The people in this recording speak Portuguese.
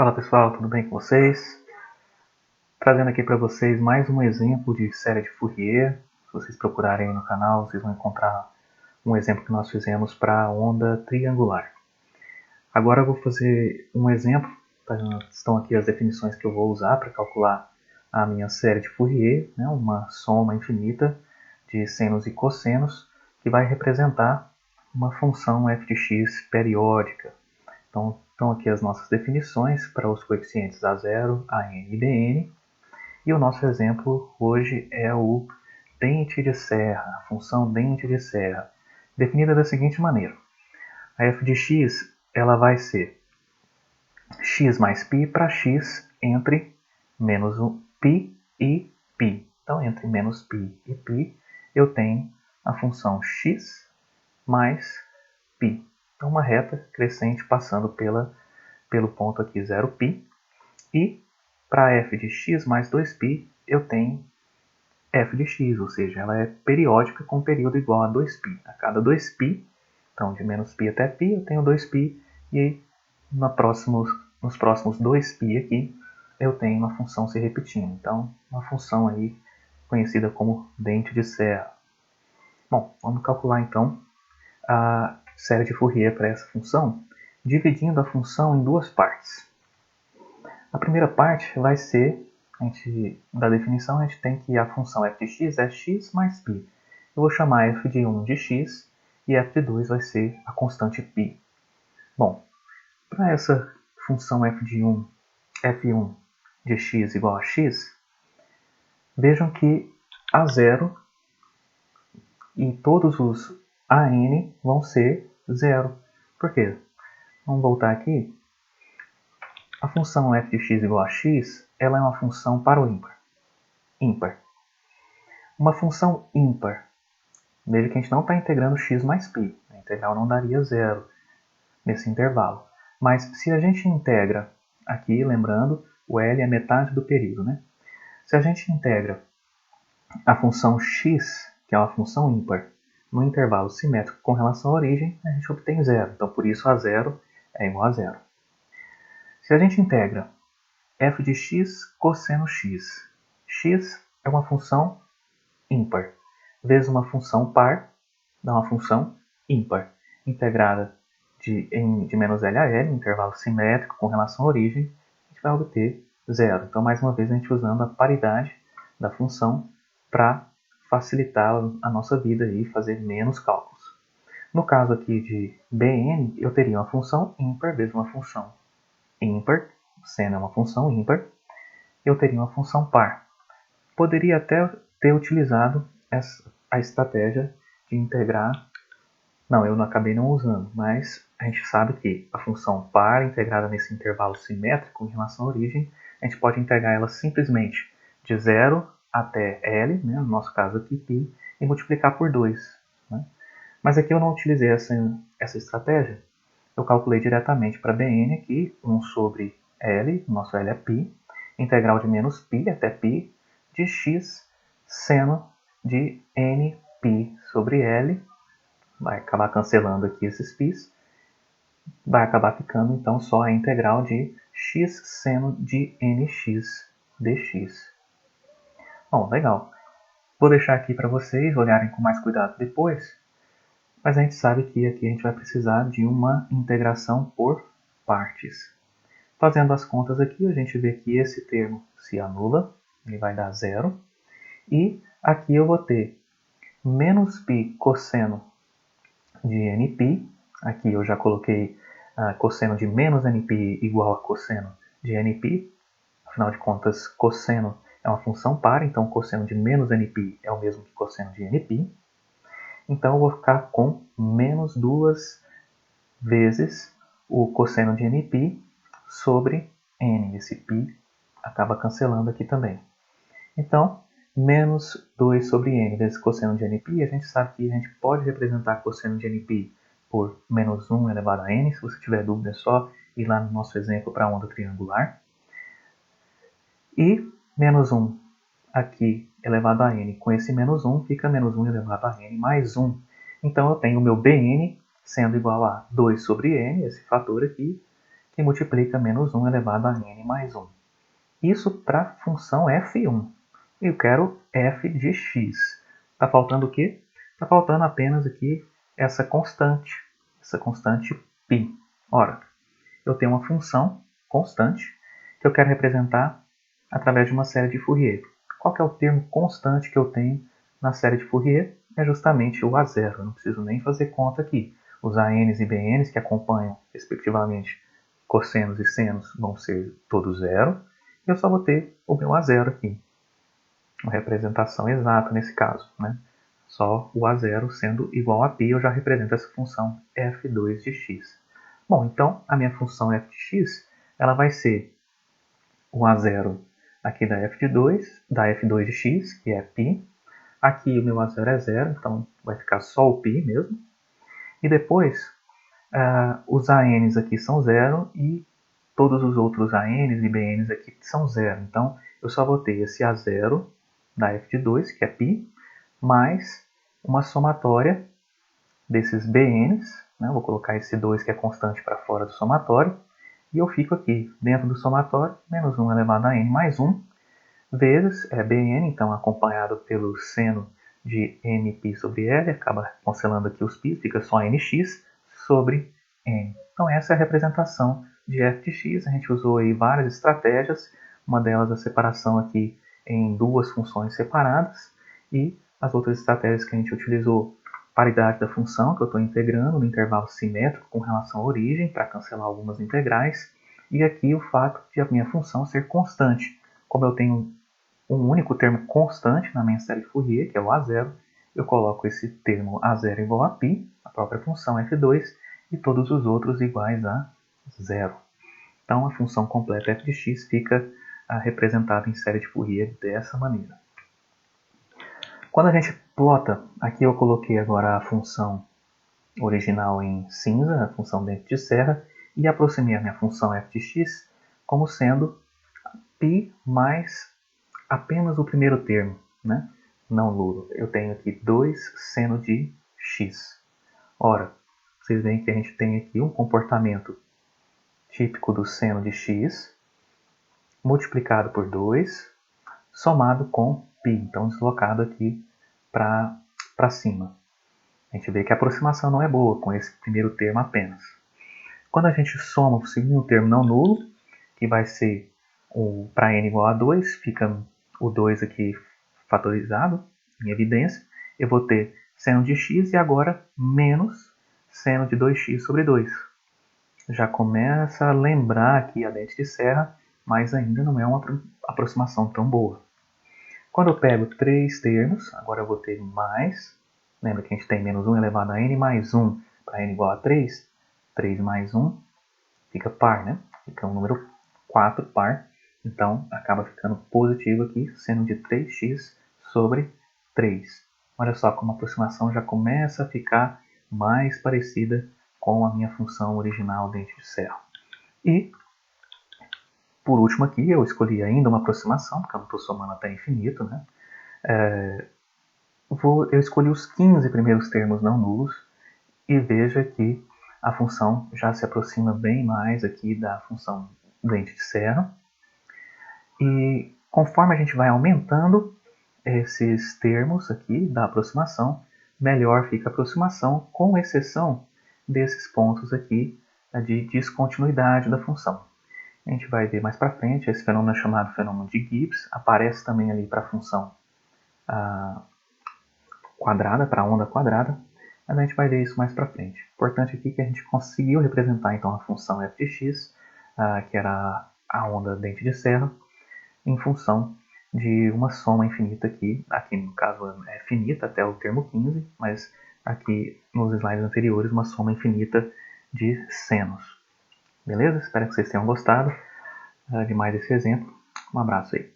Fala pessoal, tudo bem com vocês? Trazendo aqui para vocês mais um exemplo de série de Fourier. Se vocês procurarem aí no canal, vocês vão encontrar um exemplo que nós fizemos para a onda triangular. Agora eu vou fazer um exemplo, estão aqui as definições que eu vou usar para calcular a minha série de Fourier, né, uma soma infinita de senos e cossenos, que vai representar uma função f de x periódica. Então, estão aqui as nossas definições para os coeficientes A0, AN e BN. E o nosso exemplo hoje é o dente de serra, a função dente de serra, definida da seguinte maneira. A f de x ela vai ser x mais π para x entre menos π e π. Então, entre menos π e π, eu tenho a função x mais π. Então, uma reta crescente passando pelo ponto aqui 0π. E para f de x mais 2π, eu tenho f de x, ou seja, ela é periódica com período igual a 2π. A cada 2π, então de menos π até π, eu tenho 2π, e nos próximos 2π aqui, eu tenho uma função se repetindo. Então, uma função aí conhecida como dente de serra. Bom, vamos calcular então a série de Fourier para essa função, dividindo a função em duas partes. A primeira parte vai ser, da definição, a gente tem que a função f de x é x mais π. Eu vou chamar f de 1 de x e f de 2 vai ser a constante π. Bom, para essa função f1 de x igual a x, vejam que A0 e todos os AN vão ser zero. Por quê? Vamos voltar aqui. A função f de x igual a x, ela é uma função par ou ímpar? Ímpar. Uma função ímpar. Veja que a gente não está integrando x mais π. A integral não daria zero nesse intervalo. Mas se a gente integra aqui, lembrando, o L é metade do período, né? Se a gente integra a função x, que é uma função ímpar, no intervalo simétrico com relação à origem, a gente obtém zero. Então, por isso, A0 é igual a zero. Se a gente integra f de x cosseno x, x é uma função ímpar, vezes uma função par, dá uma função ímpar, integrada de menos L a L, intervalo simétrico com relação à origem, a gente vai obter zero. Então, mais uma vez, a gente usando a paridade da função para facilitar a nossa vida e fazer menos cálculos. No caso aqui de Bn, eu teria uma função ímpar vezes uma função ímpar, seno é uma função ímpar, eu teria uma função par. Poderia até ter utilizado a estratégia de integrar. Não, eu não acabei não usando, mas a gente sabe que a função par integrada nesse intervalo simétrico em relação à origem, a gente pode integrar ela simplesmente de 0 até L, né, no nosso caso aqui π, e multiplicar por 2. Né? Mas aqui eu não utilizei essa estratégia, eu calculei diretamente para Bn aqui, 1 sobre L, o nosso L é π, integral de menos π até π, de x seno de nπ sobre L, vai acabar cancelando aqui esses π's, vai acabar ficando então só a integral de x seno de nx dx. Bom, legal. Vou deixar aqui para vocês olharem com mais cuidado depois, mas a gente sabe que aqui a gente vai precisar de uma integração por partes. Fazendo as contas aqui, a gente vê que esse termo se anula, ele vai dar zero, e aqui eu vou ter menos π cosseno de nπ, aqui eu já coloquei cosseno de menos nπ igual a cosseno de nπ, afinal de contas, cosseno é uma função par, então cosseno de menos nπ é o mesmo que cosseno de nπ. Então eu vou ficar com menos 2 vezes o cosseno de nπ sobre n. Esse π acaba cancelando aqui também. Então, menos 2 sobre n vezes cosseno de nπ, a gente sabe que a gente pode representar cosseno de nπ por menos 1 elevado a n. Se você tiver dúvida, é só ir lá no nosso exemplo para a onda triangular. E menos 1 aqui elevado a n com esse menos 1, fica menos 1 elevado a n mais 1. Então, eu tenho o meu Bn sendo igual a 2 sobre n, esse fator aqui, que multiplica menos 1 elevado a n mais 1. Isso para a função f1. Eu quero f de x. Está faltando o quê? Está faltando apenas aqui essa constante π. Ora, eu tenho uma função constante que eu quero representar através de uma série de Fourier. Qual que é o termo constante que eu tenho na série de Fourier? É justamente o A0. Eu não preciso nem fazer conta aqui. Os ANs e BNs que acompanham, respectivamente, cossenos e senos vão ser todos zero. E eu só vou ter o meu A0 aqui. Uma representação exata nesse caso, né? Só o A0 sendo igual a π, eu já represento essa função f2 de x. Bom, então a minha função f de x ela vai ser o A0 aqui da f2 de x, que é π. Aqui o meu A0 é zero, então vai ficar só o π mesmo. E depois, os ANs aqui são zero e todos os outros ANs e BNs aqui são zero. Então, eu só vou ter esse A0 da f de 2, que é π, mais uma somatória desses BNs. Né? Vou colocar esse 2 que é constante para fora do somatório. E eu fico aqui, dentro do somatório, menos 1 elevado a n mais 1, vezes Bn, então acompanhado pelo seno de nπ sobre L, acaba cancelando aqui os π, fica só nx sobre n. Então essa é a representação de f de x. A gente usou aí várias estratégias, uma delas a separação aqui em duas funções separadas, e as outras estratégias que a gente utilizou, paridade da função, que eu estou integrando no intervalo simétrico com relação à origem, para cancelar algumas integrais, e aqui o fato de a minha função ser constante. Como eu tenho um único termo constante na minha série de Fourier, que é o A0, eu coloco esse termo A0 igual a π, a própria função f2, e todos os outros iguais a zero. Então a função completa f de x fica representada em série de Fourier dessa maneira. Quando a gente plota, aqui eu coloquei agora a função original em cinza, a função dente de serra, e aproximei a minha função f de x como sendo π mais apenas o primeiro termo, né? Não nulo. Eu tenho aqui 2 seno de x. Ora, vocês veem que a gente tem aqui um comportamento típico do seno de x multiplicado por 2, somado com π, então deslocado aqui para cima. A gente vê que a aproximação não é boa com esse primeiro termo apenas. Quando a gente soma o segundo termo não nulo, que vai ser para n igual a 2, fica o 2 aqui fatorizado, em evidência, eu vou ter seno de x e agora menos seno de 2x sobre 2. Já começa a lembrar aqui a dente de serra, mas ainda não é uma aproximação tão boa. Quando eu pego 3 termos, agora eu vou ter mais, lembra que a gente tem menos 1 elevado a n mais 1 para n igual a 3, 3 mais 1 fica par, né? Fica um número 4 par, então acaba ficando positivo aqui, seno de 3x sobre 3. Olha só como a aproximação já começa a ficar mais parecida com a minha função original dente de serra. E, por último aqui, eu escolhi ainda uma aproximação, porque eu não estou somando até infinito, né? Eu escolhi os 15 primeiros termos não nulos e veja que a função já se aproxima bem mais aqui da função dente de serra. E conforme a gente vai aumentando esses termos aqui da aproximação, melhor fica a aproximação, com exceção desses pontos aqui de descontinuidade da função. A gente vai ver mais para frente, esse fenômeno é chamado fenômeno de Gibbs, aparece também ali para a função quadrada, para a onda quadrada, mas a gente vai ver isso mais para frente. Importante aqui que a gente conseguiu representar então a função f de x, que era a onda dente de serra, em função de uma soma infinita aqui no caso é finita até o termo 15, mas aqui nos slides anteriores uma soma infinita de senos. Beleza? Espero que vocês tenham gostado de mais esse exemplo. Um abraço aí.